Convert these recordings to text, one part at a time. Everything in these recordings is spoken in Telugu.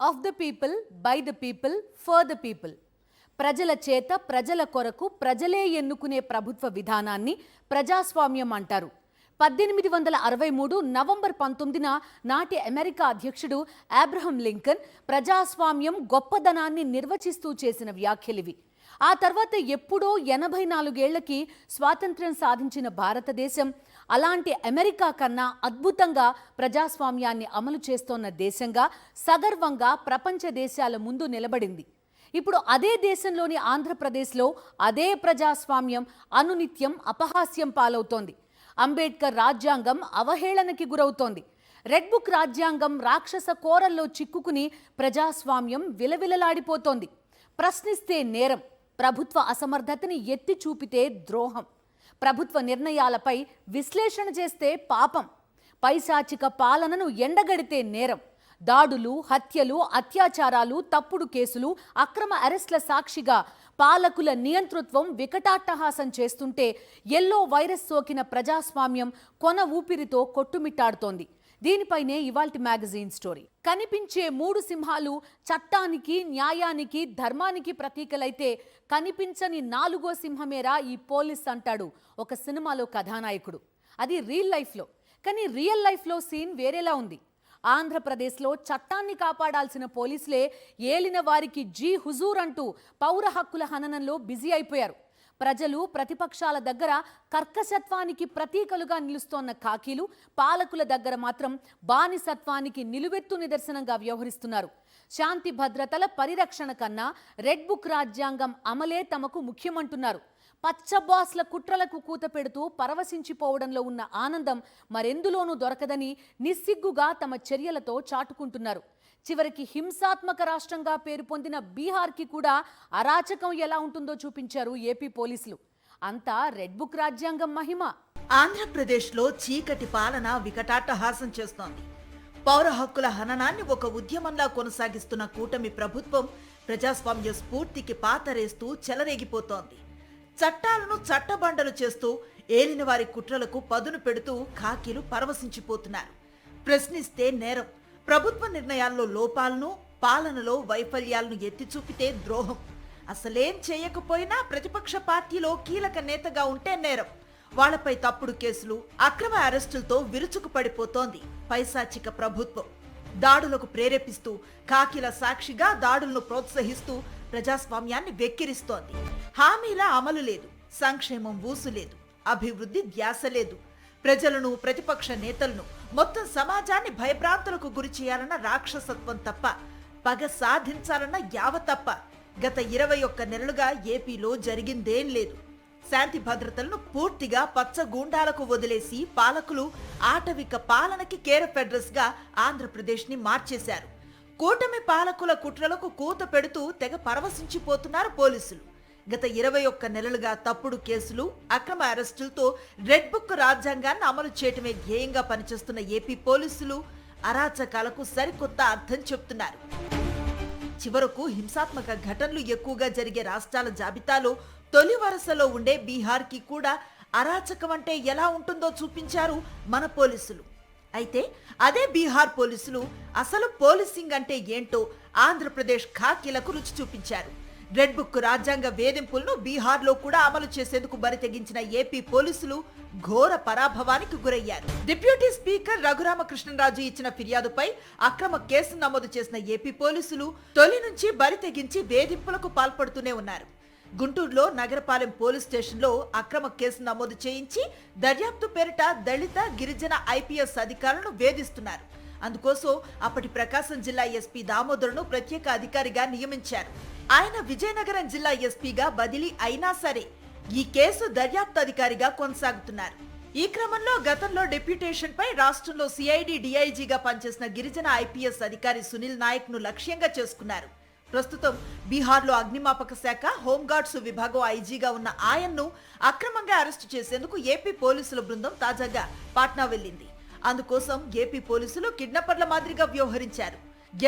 Of the people, by the people, for the people. ప్రజల చేత ప్రజల కొరకు ప్రజలే ఎన్నుకునే ప్రభుత్వ విధానాన్ని ప్రజాస్వామ్యం అంటారు. 1863 నవంబర్ 19న నాటి అమెరికా అధ్యక్షుడు అబ్రహం లింకన్ ప్రజాస్వామ్యం గొప్పదనాన్ని నిర్వచిస్తూ చేసిన వ్యాఖ్యలివి. ఆ తర్వాత ఎప్పుడో 84 ఏళ్లకి స్వాతంత్ర్యం సాధించిన భారతదేశం అలాంటి అమెరికా కన్నా అద్భుతంగా ప్రజాస్వామ్యాన్ని అమలు చేస్తోన్న దేశంగా సగర్వంగా ప్రపంచ దేశాల ముందు నిలబడింది. ఇప్పుడు అదే దేశంలోని ఆంధ్రప్రదేశ్లో అదే ప్రజాస్వామ్యం అనునిత్యం అపహాస్యం పాలవుతోంది. అంబేద్కర్ రాజ్యాంగం అవహేళనకి గురవుతోంది. రెడ్ బుక్ రాజ్యాంగం రాక్షస కోరల్లో చిక్కుకుని ప్రజాస్వామ్యం విలవిలలాడిపోతోంది. ప్రశ్నిస్తే నేరం, ప్రభుత్వ అసమర్థతని ఎత్తి చూపితే ద్రోహం, ప్రభుత్వ నిర్ణయాలపై విశ్లేషణ చేస్తే పాపం, పైశాచిక పాలనను ఎండగడితే నేరం, దాడులు, హత్యలు, అత్యాచారాలు, తప్పుడు కేసులు, అక్రమ అరెస్ట్ల సాక్షిగా పాలకుల నియంతృత్వం వికటాట్టహాసం చేస్తుంటే ఎల్లో వైరస్ సోకిన ప్రజాస్వామ్యం కొన ఊపిరితో కొట్టుమిట్టాడుతోంది. దీనిపైనే ఇవాల్టి మ్యాగజైన్ స్టోరీ. కనిపించే 3 సింహాలు చట్టానికి, న్యాయానికి, ధర్మానికి ప్రతీకలైతే కనిపించని 4వ సింహమేరా ఈ పోలీస్ అంటాడు ఒక సినిమాలో కథానాయకుడు. అది రియల్ లైఫ్లో. కానీ రియల్ లైఫ్లో సీన్ వేరేలా ఉంది. ఆంధ్రప్రదేశ్లో చట్టాన్ని కాపాడాల్సిన పోలీసులే ఏలిన వారికి జీ హుజూర్ అంటూ పౌర హక్కుల హననంలో బిజీ అయిపోయారు. ప్రజలు, ప్రతిపక్షాల దగ్గర కర్కశత్వానికి ప్రతీకలుగా నిలుస్తోన్న ఖాకీలు పాలకుల దగ్గర మాత్రం బానిసత్వానికి నిలువెత్తు నిదర్శనంగా వ్యవహరిస్తున్నారు. శాంతి భద్రతల పరిరక్షణ కన్నా రెడ్ బుక్ రాజ్యాంగం అమలే తమకు ముఖ్యమంటున్నారు. పచ్చబాస్ల కుట్రలకు కూత పెడుతూ పరవశించిపోవడంలో ఉన్న ఆనందం మరెందులోనూ దొరకదని నిస్సిగ్గుగా తమ చర్యలతో చాటుకుంటున్నారు. చివరికి హింసాత్మక రాష్ట్రంగా పేరు పొందిన బీహార్కి కూడా అరాచకం ఎలా ఉంటుందో చూపించారు ఏపీ పోలీసులు. అంతా రెడ్ బుక్ రాజ్యాంగం మహిమ. ఆంధ్రప్రదేశ్లో చీకటి పాలన వికటాట్టహాసం చేస్తోంది. పౌర హక్కుల హననాన్ని ఒక ఉద్యమంలా కొనసాగిస్తున్న కూటమి ప్రభుత్వం ప్రజాస్వామ్య స్ఫూర్తికి పాతరేస్తూ చెలరేగిపోతోంది. చట్టాలను చట్టబండలు చేస్తూ ఏలిన వారి కుట్రలకు పదును పెడుతూ ఖాకీలు పరవశించిపోతున్నారు. ప్రశ్నిస్తే నేరం, ప్రభుత్వ నిర్ణయాల్లో లోపాలను, పాలనలో వైఫల్యాలను ఎత్తి చూపితే ద్రోహం, అసలేం చేయకపోయినా ప్రతిపక్ష పార్టీలో కీలక నేతగా ఉంటే నేరం, వాళ్లపై తప్పుడు కేసులు, అక్రమ అరెస్టులతో విరుచుకుపడిపోతోంది పైశాచిక ప్రభుత్వం. దాడులకు ప్రేరేపిస్తూ, ఖాకీల సాక్షిగా దాడులను ప్రోత్సహిస్తూ ప్రజాస్వామ్యాన్ని వెక్కిరిస్తోంది. హామీల అమలు లేదు, సంక్షేమం ఊసు లేదు, అభివృద్ధి ధ్యాస లేదు. ప్రజలను, ప్రతిపక్ష నేతలను, మొత్తం సమాజాన్ని భయభ్రాంతులకు గురి చేయాలన్న రాక్షసత్వం తప్ప, పగ సాధించాలన్న యావ తప్ప గత 21 నెలలుగా ఏపీలో జరిగిందేం లేదు. శాంతి భద్రతలను పూర్తిగా పచ్చ గూండాలకు వదిలేసి పాలకులు ఆటవిక పాలనకి కేర్ అడ్రస్ గా ఆంధ్రప్రదేశ్ ని మార్చేశారు. కూటమి పాలకుల కుట్రలకు కూత పెడుతూ తెగ పరవశించిపోతున్నారు పోలీసులు. గత 21 నెలలుగా తప్పుడు కేసులు, అక్రమ అరెస్టులతో రెడ్ బుక్ రాజ్యాంగాన్ని అమలు చేయటమే ధ్యేయంగా పనిచేస్తున్న ఏపీ పోలీసులు అరాచకాలకు సరికొత్త అర్థం చెప్తున్నారు. చివరకు హింసాత్మక ఘటనలు ఎక్కువగా జరిగే రాష్ట్రాల జాబితాలో తొలి వరుసలో ఉండే బీహార్కి కూడా అరాచకం అంటే ఎలా ఉంటుందో చూపించారు మన పోలీసులు. అయితే అదే బీహార్ పోలీసులు అసలు పోలీసింగ్ అంటే ఏంటో ఆంధ్రప్రదేశ్ ఖాకీలకు రుచి చూపించారు. రెడ్ బుక్ రాజ్యాంగ వేధింపులను బీహార్లో కూడా అమలు చేసేందుకు బరితెగించిన ఏపీ పోలీసులు ఘోర పరాభవానికి గురయ్యారు. డిప్యూటీ స్పీకర్ రఘురామకృష్ణరాజు ఇచ్చిన ఫిర్యాదుపై అక్రమ కేసు నమోదు చేసిన ఏపీ పోలీసులు తొలి నుంచి బరితెగించి వేధింపులకు పాల్పడుతూనే ఉన్నారు. గుంటూరులో నగరపాలెం పోలీస్ స్టేషన్లో అక్రమ కేసు నమోదు చేయించి దర్యాప్తు పేరిట దళిత, గిరిజన ఐపీఎస్ అధికారులను వేధిస్తున్నారు. అందుకోసం అప్పటి ప్రకాశం జిల్లా ఎస్పీ దామోదర్ను ప్రత్యేక అధికారిగా నియమించారు. ఆయన విజయనగరం జిల్లా ఎస్పీగా బదిలీ అయినా సరే ఈ కేసు దర్యాప్తు అధికారిగా కొనసాగుతున్నారు. ఈ క్రమంలో గతంలో డెప్యుటేషన్ పై రాష్ట్రంలో సిఐడి డిఐజీగా పనిచేసిన గిరిజన ఐపీఎస్ అధికారి సునీల్ నాయక్ ను లక్ష్యంగా చేసుకున్నారు. ప్రస్తుతం బీహార్లో అగ్నిమాపక శాఖ, హోంగార్డ్స్ విభాగం ఐజీగా ఉన్న ఆయన్ను అక్రమంగా అరెస్టు చేసేందుకు ఏపీ పోలీసుల బృందం తాజాగా పాట్నా వెళ్లింది. అందుకోసం ఏపీ పోలీసులు కిడ్నాపర్ల మాదిరిగా వ్యవహరించారు.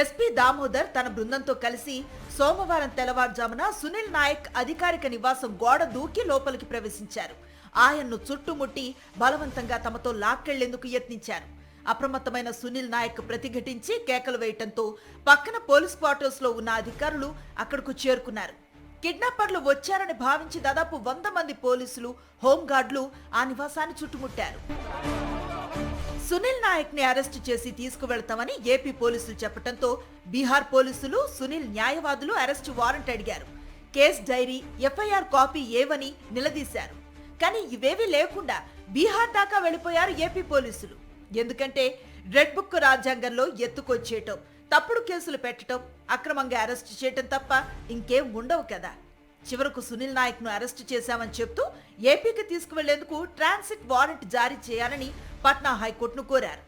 ఎస్పీ దామోదర్ తన బృందంతో కలిసి సోమవారం తెల్లవారుజామున సునీల్ నాయక్ అధికారిక నివాసం గోడ దూకి లోపలికి ప్రవేశించారు. ఆయన్ను చుట్టుముట్టి బలవంతంగా తమతో లాక్కెళ్లేందుకు యత్నించారు. అప్రమత్తమైన సునీల్ నాయక్ ప్రతిఘటించి కేకలు వేయటంతో పక్కన పోలీస్ క్వార్టర్స్ లో ఉన్న అధికారులు అక్కడకు చేరుకున్నారు. కిడ్నాపర్లు వచ్చారని భావించి దాదాపు 100 మంది పోలీసులు, హోంగార్డులు ఆ నివాసాన్ని చుట్టుముట్టారు. సునీల్ నాయక్ ని అరెస్టు చేసి తీసుకువెళ్తామని ఏపీ పోలీసులు చెప్పడంతో బీహార్ పోలీసులు, సునీల్ న్యాయవాదులు అరెస్టు వారెంట్ అడిగారు. కేస్ డైరీ, ఎఫ్ఐఆర్ కాపీ ఏవని నిలదీశారు. కానీ ఇవేవీ లేకుండా బీహార్ దాకా వెళ్లిపోయారు ఏపీ పోలీసులు. ఎందుకంటే రెడ్ బుక్ రాజ్యాంగంలో ఎత్తుకొచ్చేయటం, తప్పుడు కేసులు పెట్టడం, అక్రమంగా అరెస్టు చేయటం తప్ప ఇంకేం ఉండవు కదా. చివరకు సునీల్ నాయక్ ను అరెస్టు చేశామని చెప్తూ ఏపీకి తీసుకువెళ్లేందుకు ట్రాన్సిట్ వారెంట్ జారీ చేయాలని పట్నా హైకోర్టును కోరారు.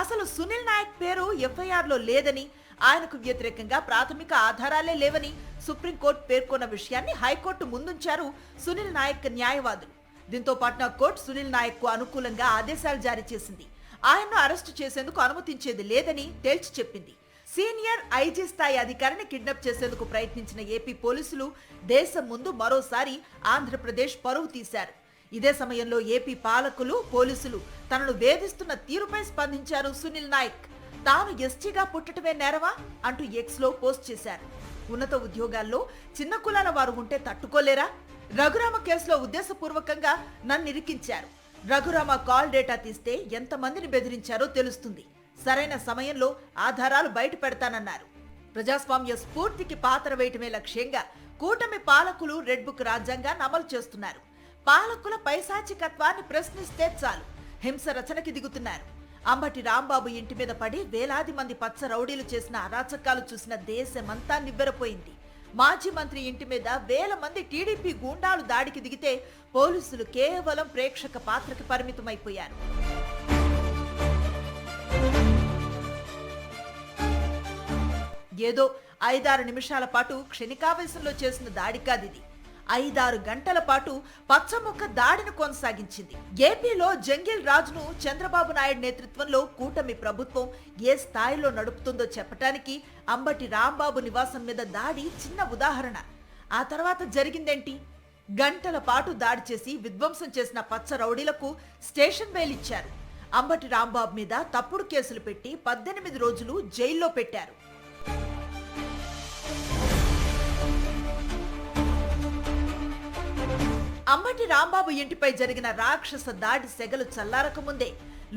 అసలు సునీల్ నాయక్ పేరు ఎఫ్ఐఆర్ లో లేదని, ఆయనకు వ్యతిరేకంగా ప్రాథమిక ఆధారాలే లేవని సుప్రీంకోర్టు పేర్కొన్న విషయాన్ని హైకోర్టు ముందుంచారు సునీల్ నాయక్ న్యాయవాదులు. దీంతో పట్నా కోర్టు సునీల్ నాయక్ కు అనుకూలంగా ఆదేశాలు జారీ చేసింది. ఆయన్ను అరెస్టు చేసేందుకు అనుమతించేది లేదని తేల్చి చెప్పింది. సీనియర్ ఐజీ స్థాయి అధికారిని కిడ్నాప్ చేసేందుకు ప్రయత్నించిన ఏపీ పోలీసులు దేశం ముందు మరోసారి ఆంధ్రప్రదేశ్ పరువు తీశారు. ఇదే సమయంలో ఏపీ పాలకులు, పోలీసులు తనను వేధిస్తున్న తీరుపై స్పందించారు సునీల్ నాయక్. తాను ఎస్టీగా పుట్టటమే నేరవా అంటూ ఎక్స్ లో పోస్ట్ చేశారు. ఉన్నత ఉద్యోగాల్లో చిన్న కులాల వారు ఉంటే తట్టుకోలేరా? రఘురామ కేసులో ఉద్దేశపూర్వకంగా నన్ను ఇరికించారు. రఘురామ కాల్ డేటా తీస్తే ఎంతమందిని బెదిరించారో తెలుస్తుంది. సరైన సమయంలో ఆధారాలు బయట పెడతానన్నారు. ప్రజాస్వామ్య స్ఫూర్తికి పాత్ర వేయటమే లక్ష్యంగా కూటమి పాలకులు రెడ్ బుక్ రాజ్యాంగాన్ని అమలు చేస్తున్నారు. పాలకుల పైశాచికత్వాన్ని ప్రశ్నిస్తే చాలు హింస రచనకి దిగుతున్నారు. అంబటి రాంబాబు ఇంటి మీద పడి వేలాది మంది పచ్చ రౌడీలు చేసిన అరాచకాలు చూసిన దేశమంతా నివ్వెరపోయింది. మాజీ మంత్రి ఇంటి మీద వేల మంది టీడీపీ గూండాలు దాడికి దిగితే పోలీసులు కేవలం ప్రేక్షక పాత్రకి పరిమితమైపోయారు. ఏదో 5-6 నిమిషాల పాటు క్షణికావేశంలో చేసిన దాడి కాదిది. 5-6 గంటల పాటు పచ్చముక్క దాడిని కొనసాగించింది. ఏపీలో జంగిల్ రాజును చంద్రబాబు నాయుడు నేతృత్వంలో కూటమి ప్రభుత్వం ఏ స్థాయిలో నడుపుతుందో చెప్పటానికి అంబటి రాంబాబు నివాసం మీద దాడి చిన్న ఉదాహరణ. ఆ తర్వాత జరిగిందేంటి? గంటల పాటు దాడి చేసి విధ్వంసం చేసిన పచ్చ రౌడీలకు స్టేషన్ బెయిల్ ఇచ్చారు. అంబటి రాంబాబు మీద తప్పుడు కేసులు పెట్టి 18 రోజులు జైల్లో పెట్టారు. అంబటి రాంబాబు ఇంటిపై జరిగిన రాక్షస దాడి సెగలు చల్లారకముందే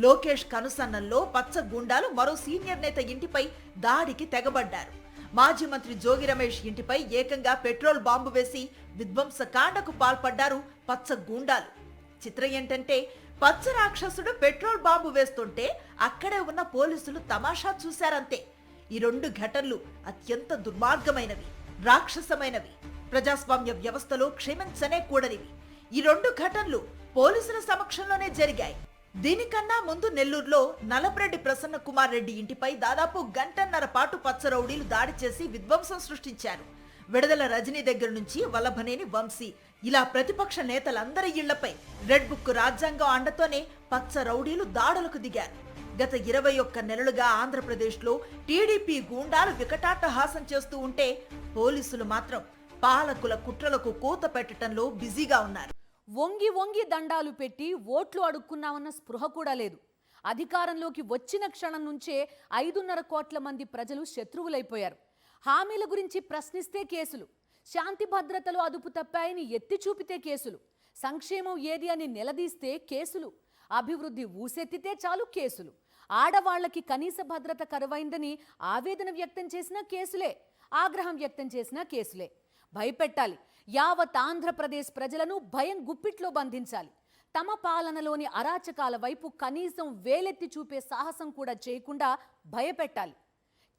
లోకేష్ కనుసన్నల్లో పచ్చ గుండాలు మరో సీనియర్ నేత ఇంటిపై దాడికి తెగబడ్డారు. మాజీ మంత్రి జోగి రమేష్ ఇంటిపై ఏకంగా పెట్రోల్ బాంబు వేసి విధ్వంసకాండకు పాల్పడ్డారు పచ్చ గూండాలు. చిత్రం ఏంటంటే పచ్చ రాక్షసుడు పెట్రోల్ బాంబు వేస్తుంటే అక్కడే ఉన్న పోలీసులు తమాషా చూశారంతే. ఈ 2 ఘటనలు అత్యంత దుర్మార్గమైనవి, రాక్షసమైనవి, ప్రజాస్వామ్య వ్యవస్థలో క్షమించనే కూడనివి. ఈ 2 ఘటనలు పోలీసుల సమక్షంలోనే జరిగాయి. దీనికన్నా ముందు నెల్లూరులో నలపరెడ్డి ప్రసన్న కుమార్ రెడ్డి ఇంటిపై దాదాపు గంటన్నర పాటు పచ్చ రౌడీలు దాడి చేసి విధ్వంసం సృష్టించారు. విడుదల రజనీ దగ్గర నుంచి వల్లభనేని వంశీ ఇలా ప్రతిపక్ష నేతలందరి ఇళ్లపై రెడ్ బుక్ రాజ్యాంగం అండతోనే పచ్చ రౌడీలు దాడులకు దిగారు. గత 21 నెలలుగా ఆంధ్రప్రదేశ్లో టీడీపీ గూండాలు వికటాట్టహాసం చేస్తూ ఉంటే పోలీసులు మాత్రం పాలకుల కుట్రలకు కూత పెట్టడంలో బిజీగా ఉన్నారు. వంగి వంగి దండాలు పెట్టి ఓట్లు అడుక్కున్నామన్న స్పృహ కూడా లేదు. అధికారంలోకి వచ్చిన క్షణం నుంచే 5.5 కోట్ల మంది ప్రజలు శత్రువులైపోయారు. హామీల గురించి ప్రశ్నిస్తే కేసులు, శాంతి భద్రతలు అదుపు తప్పాయని ఎత్తి చూపితే కేసులు, సంక్షేమం ఏది అని నిలదీస్తే కేసులు, అభివృద్ధి ఊసెత్తితే చాలు కేసులు, ఆడవాళ్లకి కనీస భద్రత కరువైందని ఆవేదన వ్యక్తం చేసిన కేసులే, ఆగ్రహం వ్యక్తం చేసిన కేసులే. భయపెట్టాలి. యావత్ ఆంధ్రప్రదేశ్ ప్రజలను భయం గుప్పిట్లో బంధించాలి. తమ పాలనలోని అరాచకాల వైపు కనీసం వేలెత్తి చూపే సాహసం కూడా చేయకుండా భయపెట్టాలి.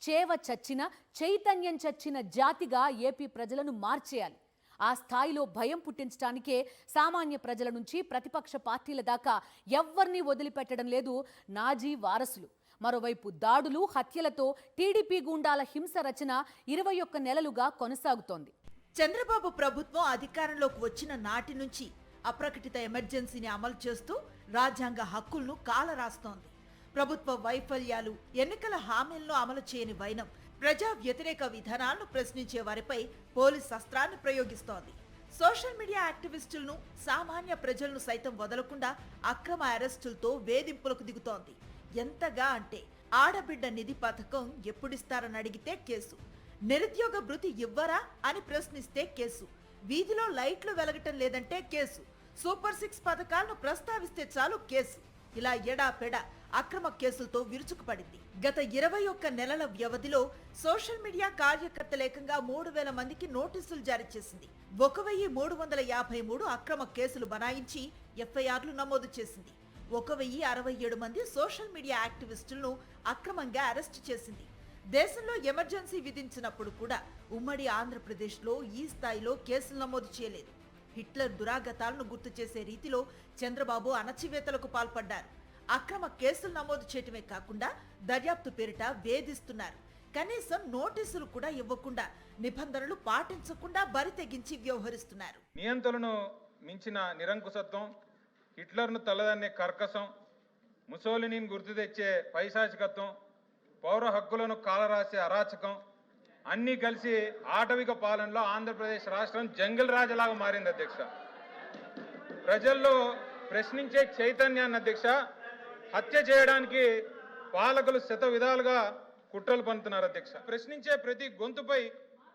చేవ చచ్చిన, చైతన్యం చచ్చిన జాతిగా ఏపీ ప్రజలను మార్చేయాలి. ఆ స్థాయిలో భయం పుట్టించడానికే సామాన్య ప్రజల నుంచి ప్రతిపక్ష పార్టీల దాకా ఎవ్వరినీ వదిలిపెట్టడం లేదు నాజీ వారసులు. మరోవైపు దాడులు, హత్యలతో టీడీపీ గూండాల హింస రచన 21 నెలలుగా కొనసాగుతోంది. చంద్రబాబు ప్రభుత్వం అధికారంలోకి వచ్చిన నాటి నుంచి అప్రకటిత ఎమర్జెన్సీని అమలు చేస్తూ రాజ్యాంగ హక్కులను కాలరాస్తోంది. ప్రభుత్వ వైఫల్యాలు, ఎన్నికల హామీలను అమలు చేయని వైనం, ప్రజా వ్యతిరేక విధానాలను ప్రశ్నించే వారిపై పోలీస్ అస్త్రాన్ని ప్రయోగిస్తోంది. సోషల్ మీడియా యాక్టివిస్టులను, సామాన్య ప్రజలను సైతం వదలకుండా అక్రమ అరెస్టులతో వేధింపులకు దిగుతోంది. ఎంతగా అంటే ఆడబిడ్డ నిధి పథకం ఎప్పుడిస్తారని అడిగితే కేసు, నిరుద్యోగ భృతి ఇవ్వరా అని ప్రశ్నిస్తే కేసు, వీధిలో లైట్లు వెలగటం లేదంటే కేసు, సూపర్ 6 పథకాలను ప్రస్తావిస్తే చాలు కేసు. ఇలా ఎడాపెడా అక్రమ కేసులతో విరుచుకుపడింది. గత 21 నెలల వ్యవధిలో సోషల్ మీడియా కార్యకర్తలు ఏకంగా 3000 మందికి నోటీసులు జారీ చేసింది. 1353 అక్రమ కేసులు బనాయించి ఎఫ్ఐఆర్లు నమోదు చేసింది. 1067 మంది సోషల్ మీడియా యాక్టివిస్టులను అక్రమంగా అరెస్టు చేసింది. దేశంలో ఎమర్జెన్సీ విధించినప్పుడు కూడా ఉమ్మడి ఆంధ్రప్రదేశ్లో ఈ స్థాయిలో కేసులు నమోదు చేయలేదు. హిట్లర్ దురాగతాలను గుర్తు చేసే రీతిలో చంద్రబాబు అణచివేతలకు పాల్పడ్డారు. అక్రమ కేసులు నమోదు చేయటమే కాకుండా దర్యాప్తు పేరిట వేధిస్తున్నారు. కనీసం నోటీసులు కూడా ఇవ్వకుండా, నిబంధనలు పాటించకుండా బరి తెగించి వ్యవహరిస్తున్నారు. నియంత్రణను మించిన నిరంకుశత్వం, హిట్లర్ను తలదన్నే కర్కశం, ముసోలినీని గుర్తు తెచ్చే పైశాచికత్వం, పౌర హక్కులను కాలరాసే అరాచకం అన్నీ కలిసి ఆటవిక పాలనలో ఆంధ్రప్రదేశ్ రాష్ట్రం జంగిల్ రాజలాగా మారింది అధ్యక్ష. ప్రజల్లో ప్రశ్నించే చైతన్యాన్ని అధ్యక్ష హత్య చేయడానికి పాలకులు శత విధాలుగా కుట్రలు పన్నుతున్నారు అధ్యక్ష. ప్రశ్నించే ప్రతి గొంతుపై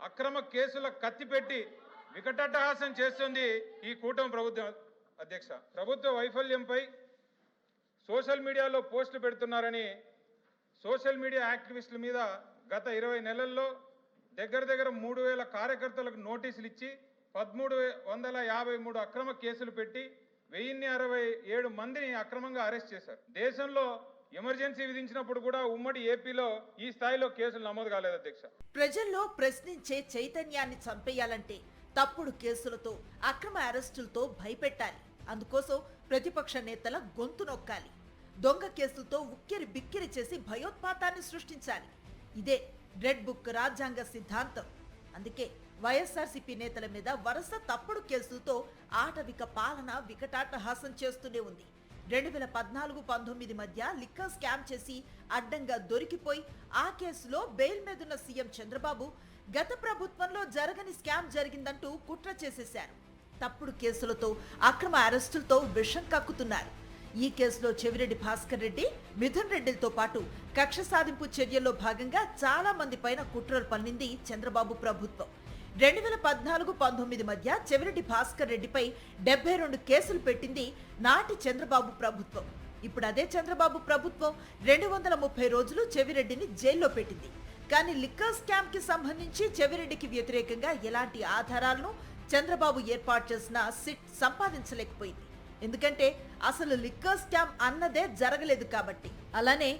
అక్రమ కేసుల కత్తిపెట్టి వికటాటహాసం చేస్తుంది ఈ కూటమి ప్రభుత్వం అధ్యక్ష. ప్రభుత్వ వైఫల్యంపై సోషల్ మీడియాలో పోస్టులు పెడుతున్నారని సోషల్ మీడియా యాక్టివిస్టుల మీద గత 20 నెలల్లో దగ్గర 3000 కార్యకర్తలకు నోటీసులు ఇచ్చి 1353 అక్రమ కేసులు పెట్టి 1067 మందిని అక్రమంగా అరెస్ట్ చేశారు. దేశంలో ఎమర్జెన్సీ విధించినప్పుడు కూడా ఉమ్మడి ఏపీలో ఈ స్థాయిలో కేసులు నమోదు కాలేదు అధ్యక్ష. ప్రజల్లో ప్రశ్నించే చైతన్యాన్ని చంపేయాలంటే తప్పుడు కేసులతో, అక్రమ అరెస్టులతో భయపెట్టాలి. అందుకోసం ప్రతిపక్ష నేతల గొంతు నొక్కాలి. దొంగ కేసులతో ఉక్కిరి బిక్కిరి చేసి భయోత్పాతాన్ని సృష్టించాలి. ఇదే రెడ్ బుక్ రాజ్యాంగ సిద్ధాంతం. అందుకే వైఎస్ఆర్సీపీ నేతల మీద వరుస తప్పుడు కేసులతో ఆటవిక పాలన వికటాటహాసం చేస్తూనే ఉంది. 2014-19 మధ్య లిక్కర్ స్కామ్ చేసి అడ్డంగా దొరికిపోయి ఆ కేసులో బెయిల్ మీదున్న సీఎం చంద్రబాబు గత ప్రభుత్వంలో జరగని స్కామ్ జరిగిందంటూ కుట్ర చేసేశారు. తప్పుడు కేసులతో, అక్రమ అరెస్టులతో విషం కక్కుతున్నారు. ఈ కేసులో చెవిరెడ్డి భాస్కర్ రెడ్డి, మిథున్ రెడ్డిలతో పాటు కక్ష సాధింపు చర్యల్లో భాగంగా చాలా మంది పైన కుట్రలు పన్నింది చంద్రబాబు ప్రభుత్వం. 2014-19 మధ్య చెవిరెడ్డి భాస్కర్ రెడ్డిపై 72 కేసులు పెట్టింది నాటి చంద్రబాబు ప్రభుత్వం. ఇప్పుడు అదే చంద్రబాబు ప్రభుత్వం 230 రోజులు చెవిరెడ్డిని జైల్లో పెట్టింది. కానీ లిక్కర్ స్కామ్ కి సంబంధించి చెవిరెడ్డికి వ్యతిరేకంగా ఎలాంటి ఆధారాలను చంద్రబాబు ఏర్పాటు చేసిన సిట్ సంపాదించలేకపోయింది. ఎందుకంటే అసలు లిక్కర్ స్కామ్ అన్నదే జరగలేదు కాబట్టి. అలానే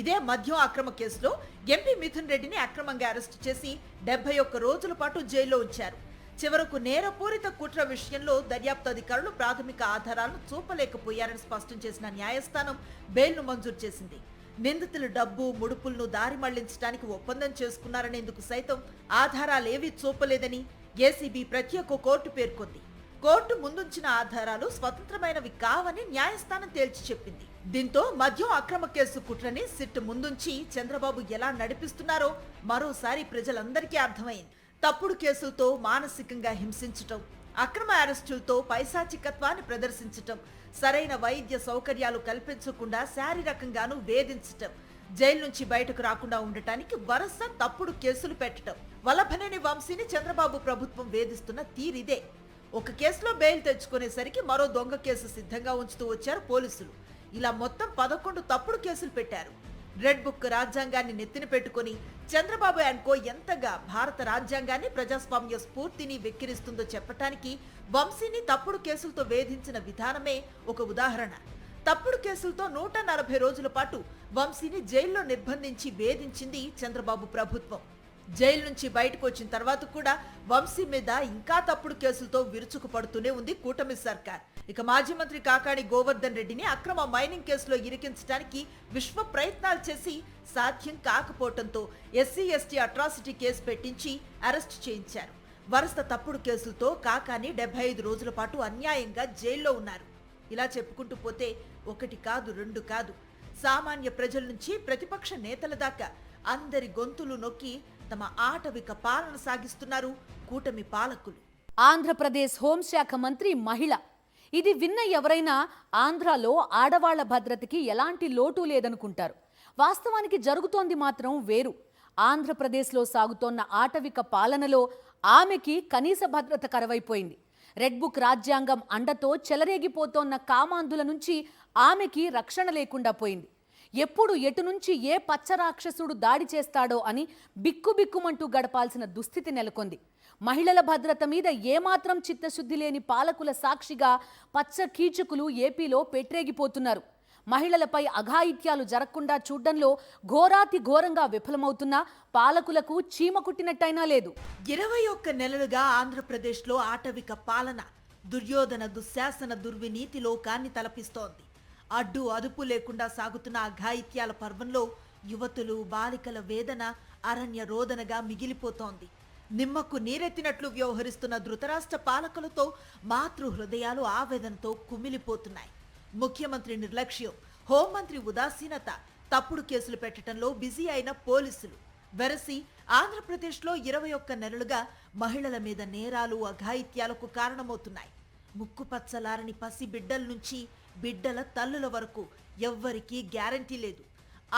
ఇదే మద్యం అక్రమ కేసులో ఎంపీ మిథున్ రెడ్డిని అక్రమంగా అరెస్టు చేసి 71 రోజుల పాటు జైల్లో ఉంచారు. చివరకు నేరపూరిత కుట్ర విషయంలో దర్యాప్తు అధికారులు ప్రాథమిక ఆధారాలను చూపలేకపోయారని స్పష్టం చేసిన న్యాయస్థానం బెయిల్ను మంజూరు చేసింది. నిందితులు డబ్బు, ముడుపులను దారి మళ్లించడానికి ఒప్పందం చేసుకున్నారనేందుకు సైతం ఆధారాలేవీ చూపలేదని ఏసీబీ ప్రత్యేక కోర్టు పేర్కొంది. కోర్టు ముందుంచిన ఆధారాలు స్వతంత్రమైనవి కావని న్యాయస్థానం తేల్చి చెప్పింది. దీంతో మద్యం అక్రమ కేసు కుట్రని సిట్ ముందుంచి చంద్రబాబు ఎలా నడిపిస్తున్నారో మరోసారి ప్రజలందరికీ అర్థమైంది. తప్పుడు కేసులతో మానసికంగా హింసించటం, అక్రమ అరెస్టులతో పైశాచికత్వాన్ని ప్రదర్శించటం, సరైన వైద్య సౌకర్యాలు కల్పించకుండా శారీరకంగానూ వేధించటం, జైలు నుంచి బయటకు రాకుండా ఉండటానికి వరుస తప్పుడు కేసులు పెట్టడం, వల్లభనేని వంశీని చంద్రబాబు ప్రభుత్వం వేధిస్తున్న తీరిదే. ఒక కేసులో బెయిల్ తెచ్చుకునేసరికి మరో దొంగ కేసు సిద్ధంగా ఉంచుతూ వచ్చారు పోలీసులు. ఇలా మొత్తం 11 తప్పుడు కేసులు పెట్టారు. రెడ్ బుక్ రాజ్యాంగాన్ని నెత్తిన పెట్టుకుని చంద్రబాబు అనుకో ఎంతగా భారత రాజ్యాంగాన్ని, ప్రజాస్వామ్య స్ఫూర్తిని వెక్కిరిస్తుందో చెప్పటానికి వంశీని తప్పుడు కేసులతో వేధించిన విధానమే ఒక ఉదాహరణ. తప్పుడు కేసులతో 140 రోజుల పాటు వంశీని జైల్లో నిర్బంధించి వేధించింది చంద్రబాబు ప్రభుత్వం. జైలు నుంచి బయటకు వచ్చిన తర్వాత కూడా వంశీ మీద ఇంకా తప్పుడు కేసులతో విరుచుకు పడుతూనే ఉంది కూటమి సర్కార్. ఇక మాజీ మంత్రి కాకాణి గోవర్ధన్ రెడ్డిని అక్రమ మైనింగ్ కేసులో ఇరికించడానికి విశ్వ ప్రయత్నాలు చేసి సాధ్యం కాకపోవడంతో ఎస్సీ/ఎస్టీ అట్రాసిటీ కేసు పెట్టించి అరెస్టు చేయించారు. వరుస తప్పుడు కేసులతో కాకాని 75 రోజుల పాటు అన్యాయంగా జైల్లో ఉన్నారు. ఇలా చెప్పుకుంటూ పోతే ఒకటి కాదు, రెండు కాదు, సామాన్య ప్రజల నుంచి ప్రతిపక్ష నేతల దాకా అందరి గొంతులు నొక్కి తమ ఆటవిక పాలన సాగిస్తున్నారు కూటమి పాలకులు. ఆంధ్రప్రదేశ్ హోంశాఖ మంత్రి మహిళ. ఇది విన్న ఎవరైనా ఆంధ్రాలో ఆడవాళ్ల భద్రతకి ఎలాంటి లోటు లేదనుకుంటారు. వాస్తవానికి జరుగుతోంది మాత్రం వేరు. ఆంధ్రప్రదేశ్లో సాగుతోన్న ఆటవిక పాలనలో ఆమెకి కనీస భద్రత కరవైపోయింది. రెడ్ బుక్ రాజ్యాంగం అండతో చెలరేగిపోతోన్న కామాంధుల నుంచి ఆమెకి రక్షణ లేకుండా పోయింది. ఎప్పుడు ఎటు నుంచి ఏ పచ్చరాక్షసుడు దాడి చేస్తాడో అని బిక్కుబిక్కుమంటూ గడపాల్సిన దుస్థితి నెలకొంది. మహిళల భద్రత మీద ఏమాత్రం చిత్తశుద్ధి లేని పాలకుల సాక్షిగా పచ్చ కీచకులు ఏపీలో పెట్టరేగిపోతున్నారు. మహిళలపై అఘాయిత్యాలు జరగకుండా చూడ్డంలో ఘోరాతి ఘోరంగా విఫలమవుతున్నా పాలకులకు చీమ కుట్టినట్టయినా లేదు. 21 నెలలుగా ఆంధ్రప్రదేశ్లో ఆటవిక పాలన దుర్యోధన దుశ్శాసన దుర్వినీతి లోకాన్ని తలపిస్తోంది. అడ్డు అదుపు లేకుండా సాగుతున్న అఘాయిత్యాల పర్వంలో యువతులు బాలికల వేదన అరణ్య రోదనగా మిగిలిపోతోంది. నిమ్మకు నీరెత్తినట్లు వ్యవహరిస్తున్న ధృతరాష్ట్ర పాలకులతో మాతృ హృదయాలు ఆవేదనతో కుమిలిపోతున్నాయి. ముఖ్యమంత్రి నిర్లక్ష్యం, హోంమంత్రి ఉదాసీనత, తప్పుడు కేసులు పెట్టడంలో బిజీ అయిన పోలీసులు వెరసి ఆంధ్రప్రదేశ్లో 21 నెలలుగా మహిళల మీద నేరాలు అఘాయిత్యాలకు కారణమవుతున్నాయి. ముక్కుపచ్చలారని పసి బిడ్డల నుంచి బిడ్డల తల్లుల వరకు ఎవ్వరికీ గ్యారంటీ లేదు.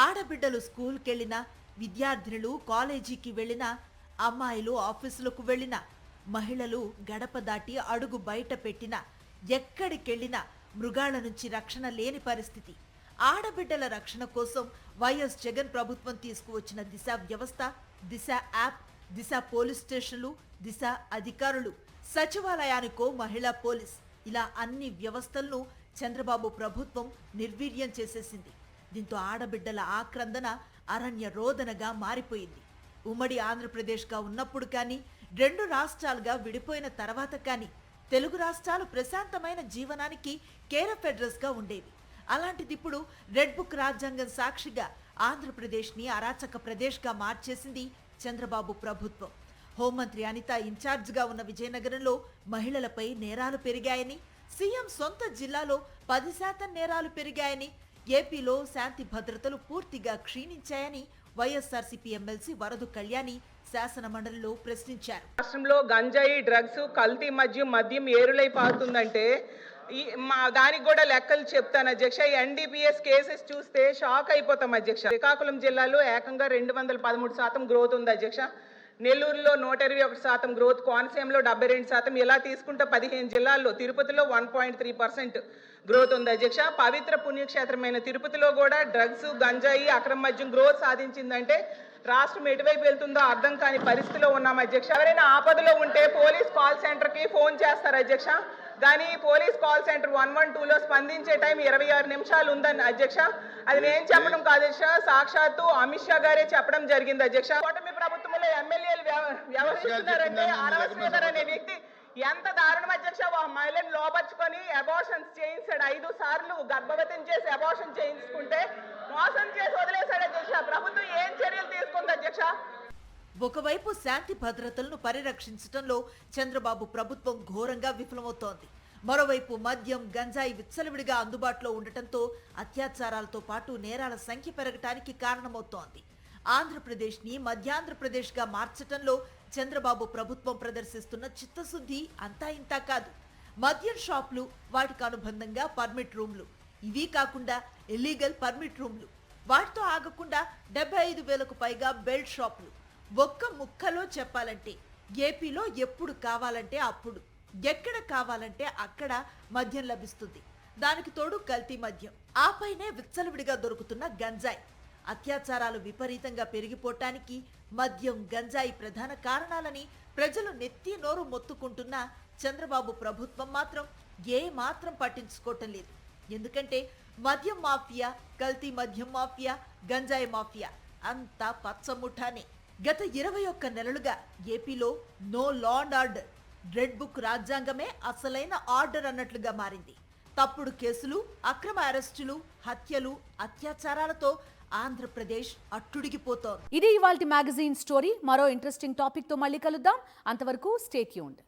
ఆడబిడ్డలు స్కూల్కెళ్ళినా, విద్యార్థినులు కాలేజీకి వెళ్ళినా, అమ్మాయిలు ఆఫీసులకు వెళ్ళినా, మహిళలు గడప దాటి అడుగు బయట పెట్టినా, ఎక్కడికెళ్ళినా మృగాళ్ల నుంచి రక్షణ లేని పరిస్థితి. ఆడబిడ్డల రక్షణ కోసం వైఎస్ జగన్ ప్రభుత్వం తీసుకువచ్చిన దిశ వ్యవస్థ, దిశ యాప్, దిశ పోలీస్ స్టేషన్లు, దిశ అధికారులు, సచివాలయానికో మహిళా పోలీస్, ఇలా అన్ని వ్యవస్థలను చంద్రబాబు ప్రభుత్వం నిర్వీర్యం చేసేసింది. దీంతో ఆడబిడ్డల ఆక్రందన అరణ్య రోదనగా మారిపోయింది. ఉమ్మడి ఆంధ్రప్రదేశ్గా ఉన్నప్పుడు కానీ, 2 రాష్ట్రాలుగా విడిపోయిన తర్వాత కానీ తెలుగు రాష్ట్రాలు ప్రశాంతమైన జీవనానికి కేర్ ఆఫ్ అడ్రస్ గా ఉండేవి. అలాంటిది ఇప్పుడు రెడ్ బుక్ రాజ్యాంగం సాక్షిగా ఆంధ్రప్రదేశ్ని అరాచక ప్రదేశ్గా మార్చేసింది చంద్రబాబు ప్రభుత్వం. హోంమంత్రి అనిత ఇన్ఛార్జ్గా ఉన్న విజయనగరంలో మహిళలపై నేరాలు పెరిగాయని, సీఎం సొంత జిల్లాలో 10% నేరాలు పెరిగాయని, ఏపీలో శాంతి భద్రతలు పూర్తిగా క్షీణించాయని వైఎస్ఆర్సీపీ ఎమ్మెల్సీ వరదు కళ్యాణి శాసన మండలిలో ప్రశ్నించారు. రాష్ట్రంలో గంజాయి, డ్రగ్స్, కల్తీ మద్యం ఏరులై పారుతుందంటే దానికి కూడా లెక్కలు చెప్తాను అధ్యక్ష. ఈ ఎన్డీపీఎస్ కేసెస్ చూస్తే షాక్ అయిపోతాం అధ్యక్ష. శ్రీకాకుళం జిల్లాలో ఏకంగా 213% గ్రోత్ ఉంది అధ్యక్ష. నెల్లూరులో 121% గ్రోత్, కోనసీమలో 72%, ఇలా తీసుకుంటే 15 జిల్లాల్లో, తిరుపతిలో 1.3% గ్రోత్ ఉంది అధ్యక్ష. పవిత్ర పుణ్యక్షేత్రమైన తిరుపతిలో కూడా డ్రగ్స్, గంజాయి, అక్రమ మద్యం గ్రోత్ సాధించిందంటే రాష్ట్రం ఎటువైపు వెళ్తుందో అర్థం కాని పరిస్థితిలో ఉన్నాం అధ్యక్ష. ఎవరైనా ఆపదలో ఉంటే పోలీస్ కాల్ సెంటర్కి ఫోన్ చేస్తారు అధ్యక్ష. కానీ పోలీస్ కాల్ సెంటర్ 112లో స్పందించే టైం 26 నిమిషాలు ఉందని అధ్యక్ష. అది నేను చెప్పడం కాదు అధ్యక్ష, సాక్షాత్తు అమిత్ షా గారే చెప్పడం జరిగింది అధ్యక్ష. కూటమి ప్రభుత్వంలో ఎమ్మెల్యేలు వ్యవహరిస్తున్నారంటే ఆర్ఎస్ శ్రీధర్ అనే వ్యక్తి ఎంత దారుణం అధ్యక్ష. మహిళను లోపరుచుకొని అబార్షన్స్ చేయించాడు. 5 సార్లు గర్భవతిని చేసి అబార్షన్ చేయించుకుంటే మోసం చేసి వదిలేశాడు అధ్యక్ష. ప్రభుత్వం ఏం చర్యలు తీసుకుంది అధ్యక్ష? ఒకవైపు శాంతి భద్రతలను పరిరక్షించడంలో చంద్రబాబు ప్రభుత్వం ఘోరంగా విఫలమవుతోంది. మరోవైపు మద్యం, గంజాయి విచ్చలవిడిగా అందుబాటులో ఉండటంతో అత్యాచారాలతో పాటు నేరాల సంఖ్య పెరగటానికి కారణమవుతోంది. ఆంధ్రప్రదేశ్ని మధ్యాంధ్రప్రదేశ్గా మార్చటంలో చంద్రబాబు ప్రభుత్వం ప్రదర్శిస్తున్న చిత్తశుద్ధి అంతా ఇంతా కాదు. మద్యం షాపులు, వాటికి అనుబంధంగా పర్మిట్ రూమ్లు, ఇవి కాకుండా ఇల్లీగల్ పర్మిట్ రూమ్లు, వాటితో ఆగకుండా 75,000కు పైగా బెల్ట్ షాపులు. ఒక్క ముక్కలో చెప్పాలంటే ఏపీలో ఎప్పుడు కావాలంటే అప్పుడు, ఎక్కడ కావాలంటే అక్కడ మద్యం లభిస్తుంది. దానికి తోడు కల్తీ మద్యం, ఆపైనే విచ్చలవిడిగా దొరుకుతున్న గంజాయి. అత్యాచారాలు విపరీతంగా పెరిగిపోవటానికి మద్యం, గంజాయి ప్రధాన కారణాలని ప్రజలు నెత్తి నోరు మొత్తుకుంటున్నా చంద్రబాబు ప్రభుత్వం మాత్రం ఏ మాత్రం పట్టించుకోవటం లేదు. ఎందుకంటే మద్యం మాఫియా, కల్తీ మద్యం మాఫియా, గంజాయి మాఫియా అంతా పచ్చముఠానే. గత 21 నెలలుగా ఏపీలో no law and order, red book రాజ్యాంగమే అసలైన ఆర్డర్ అన్నట్లుగా మారింది. తప్పుడు కేసులు, అక్రమ అరెస్టులు, హత్యలు, అత్యాచారాలతో ఆంధ్రప్రదేశ్ అట్టుడిగిపోతోంది. ఇది ఇవాల్టి మ్యాగజైన్ స్టోరీ. మరో ఇంట్రెస్టింగ్ టాపిక్ తో మళ్ళీ కలుద్దాం. అంతవరకు స్టే ట్యూన్డ్.